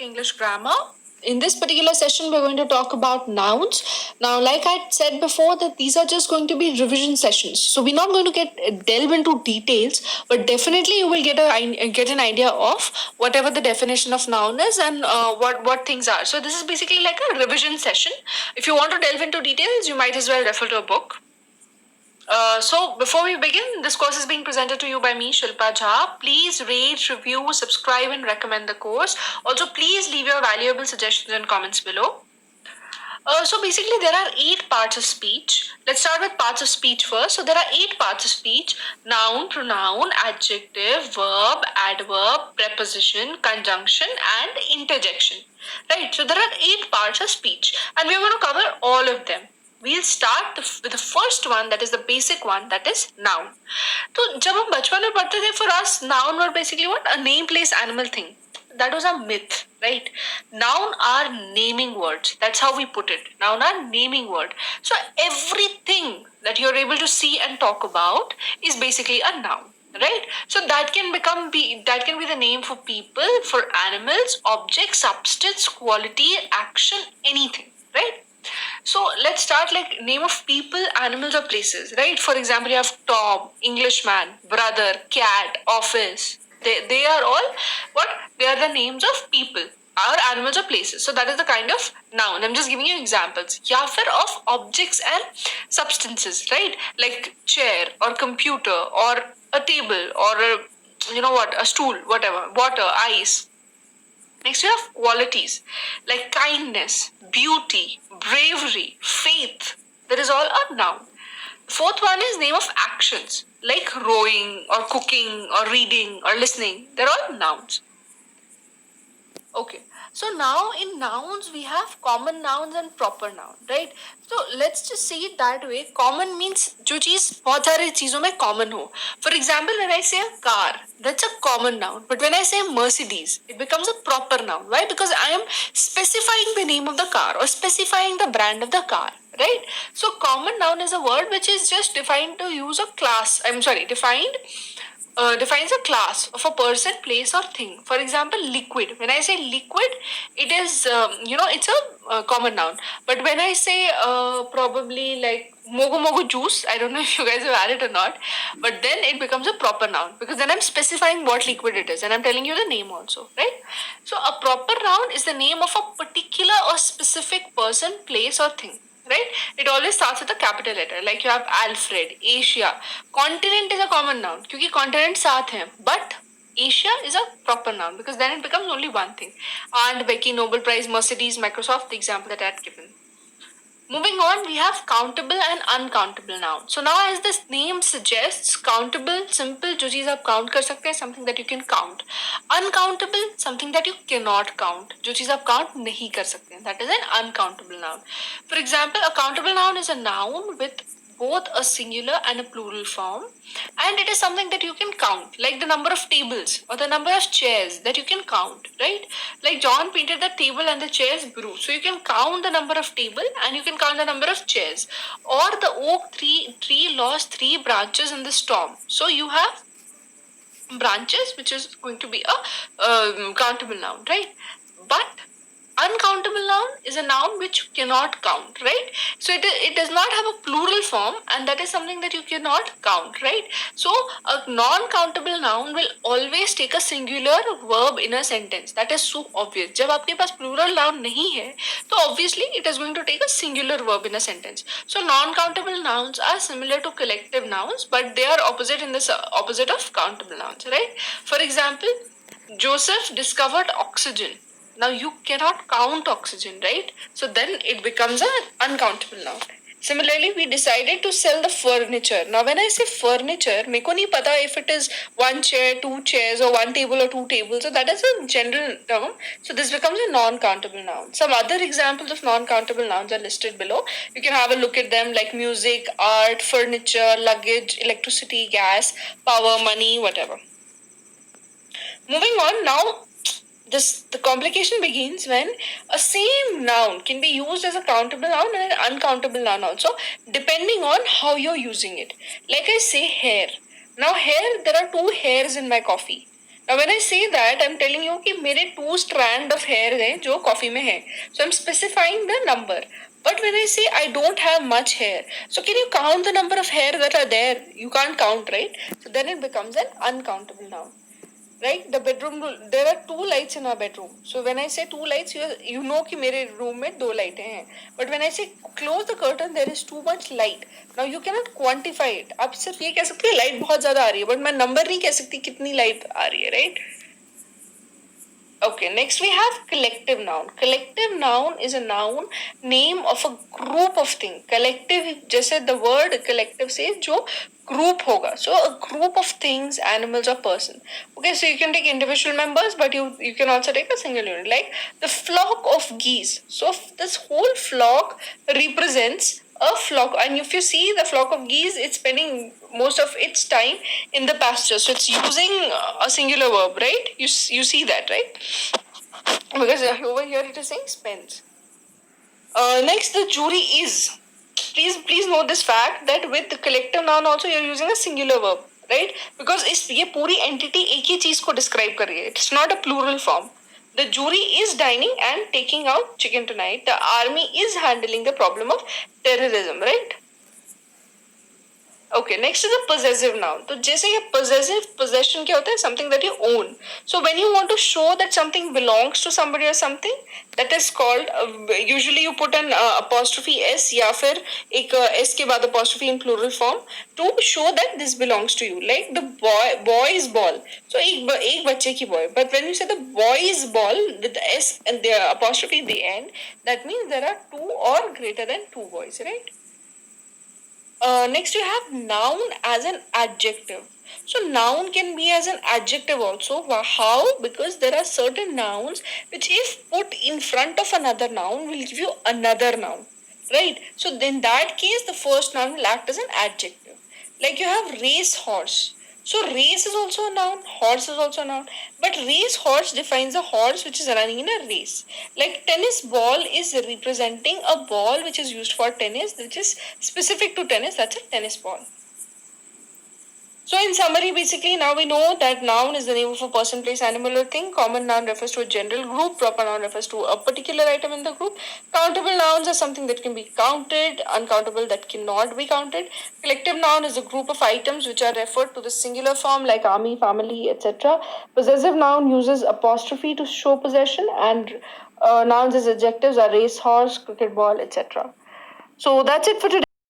Basic English Grammar. In this particular session, we're going to talk about nouns. Now, like I said before, that these are just going to be revision sessions. So we're not going to delve into details, but definitely you will get an idea of whatever the definition of noun is and what things are. So this is basically like a revision session. If you want to delve into details, you might as well refer to a book. So before we begin, this course is being presented to you by me, Shilpa Jha. Please rate, review, subscribe, and recommend the course. Also, please leave your valuable suggestions and comments below. So basically, there are 8 parts of speech. Let's start with parts of speech first. So there are 8 parts of speech: noun, pronoun, adjective, verb, adverb, preposition, conjunction, and interjection. Right. So there are 8 parts of speech, and we are going to cover all of them. We'll start with the first one, that is the basic one, that is noun. तो जब हम बचपन में पढ़ते थे, for us noun were basically what? A name, place, animal, thing. That was a myth, right? Noun are naming words. That's how we put it. Noun are naming word. So everything that you're able to see and talk about is basically a noun. Right, so that can be the name for people, for animals, objects, substance, quality, action, anything. Right. So let's start like name of people, animals, or places, right? For example, you have Tom, Englishman, brother, cat, office. They are all what? They are the names of people, or animals, or places. So that is the kind of noun. I'm just giving you examples. Ya fir of objects and substances, right? Like chair or computer or a table or a stool, whatever, water, ice. Next, you have qualities like kindness, beauty, bravery, faith. That is all a noun. Fourth one is name of actions like rowing or cooking or reading or listening. They're all nouns. Okay. So now in nouns we have common nouns and proper noun, right? So let's just say it that way. Common means जो चीज बहुत सारी चीजों में common हो. For example, when I say a car, that's a common noun. But when I say Mercedes, it becomes a proper noun. Why? Because I am specifying the name of the car or specifying the brand of the car. Right? So common noun is a word which is just defined to use a class. Defines a class of a person, place, or thing. For example, liquid. When I say liquid, it is it's a common noun. But when I say probably like mogo mogo juice, I don't know if you guys have had it or not, but then it becomes a proper noun because then I'm specifying what liquid it is and I'm telling you the name also, right? So a proper noun is the name of a particular or specific person, place, or thing. Right? It always starts with a capital letter. Like you have Alfred, Asia. Continent is a common noun क्योंकि continent साथ हैं. But Asia is a proper noun because then it becomes only one thing. Aunt Becky, Nobel Prize, Mercedes, Microsoft, the example that I had given. Moving on, we have countable and uncountable nouns. So now, as this name suggests, countable, simple, जो चीज आप count कर सकते हैं, something that you can count. Uncountable, something that you cannot count, जो चीज आप count नहीं कर सकते हैं. That is an uncountable noun. For example, a countable noun is a noun with both a singular and a plural form, and it is something that you can count, like the number of tables or the number of chairs that you can count, right? Like John painted the table and the chairs grew, so you can count the number of table and you can count the number of chairs. Or the oak tree lost 3 branches in the storm, so you have branches, which is going to be a countable noun, right? But uncountable noun is a noun which you cannot count, right? So it does not have a plural form, and that is something that you cannot count, right? So a non-countable noun will always take a singular verb in a sentence. That is so obvious. जब आपके पास plural noun नहीं है, तो obviously it is going to take a singular verb in a sentence. So non-countable nouns are similar to collective nouns, but they are opposite of countable nouns, right? For example, Joseph discovered oxygen. Now you cannot count oxygen, right? So then it becomes an uncountable noun. Similarly, we decided to sell the furniture. Now when I say furniture, मेरे को नहीं पता if it is 1 chair, 2 chairs, or 1 table or 2 tables. So that is a general term. So this becomes a non-countable noun. Some other examples of non-countable nouns are listed below. You can have a look at them, like music, art, furniture, luggage, electricity, gas, power, money, whatever. Moving on now, the complication begins when a same noun can be used as a countable noun and an uncountable noun also, depending on how you're using it. Like I say hair. Now hair, there are 2 hairs in my coffee. Now when I say that, I'm telling you कि मेरे 2 strands of hair हैं जो coffee में है. So I'm specifying the number. But when I say I don't have much hair, so can you count the number of hair that are there? You can't count, right? So then it becomes an uncountable noun. Right? The bedroom, there are 2 lights in our bedroom. So when I say 2 lights, you know कि मेरे room में 2 lights हैं. But when I say close the curtain, there is too much light. Now you cannot quantify it. आप सिर्फ ये कह सकते हैं light बहुत ज़्यादा आ रही है, but मैं number नहीं कह सकती कितनी light आ रही है, right? Okay, next we have collective noun. Collective noun is a noun name of a group of things. Collective जैसे the word collective says जो group होगा. So a group of things, animals or person. Okay, so you can take individual members, but you can also take a single unit. Like the flock of geese. So this whole flock represents a flock, and if you see the flock of geese, it's spending most of its time in the pasture, so it's using a singular verb, right? You see that, right? Because over here it is saying spends. Next, the jury is. Please note this fact that with the collective noun also you're using a singular verb, right? Because ये पूरी entity एक ही चीज को describe कर रही है. It's not a plural form. The jury is dining and taking out chicken tonight. The army is handling the problem of terrorism, right? Okay, next is a possessive noun. तो जैसे ये possessive possession क्या होता है? Something that you own. So when you want to show that something belongs to somebody or something, that is called. Usually you put an apostrophe s या फिर एक s के बाद apostrophe in plural form to show that this belongs to you. Like the boy's ball. So एक बच्चे की boy. But when you say the boy's ball with the s and the apostrophe at the end, that means there are 2 or greater than 2 boys, right? Next, you have noun as an adjective. So, noun can be as an adjective also. How? Because there are certain nouns which, if put in front of another noun, will give you another noun. Right? So, in that case, the first noun will act as an adjective. Like you have race horse. So race is also a noun, horse is also a noun. But race horse defines a horse which is running in a race. Like tennis ball is representing a ball which is used for tennis, which is specific to tennis, that's a tennis ball. So in summary, basically now we know that noun is the name of a person, place, animal or thing. Common noun refers to a general group. Proper noun refers to a particular item in the group. Countable nouns are something that can be counted. Uncountable that cannot be counted. Collective noun is a group of items which are referred to the singular form like army, family, etc. Possessive noun uses apostrophe to show possession, and nouns as adjectives are race horse, cricket ball, etc. So that's it for today.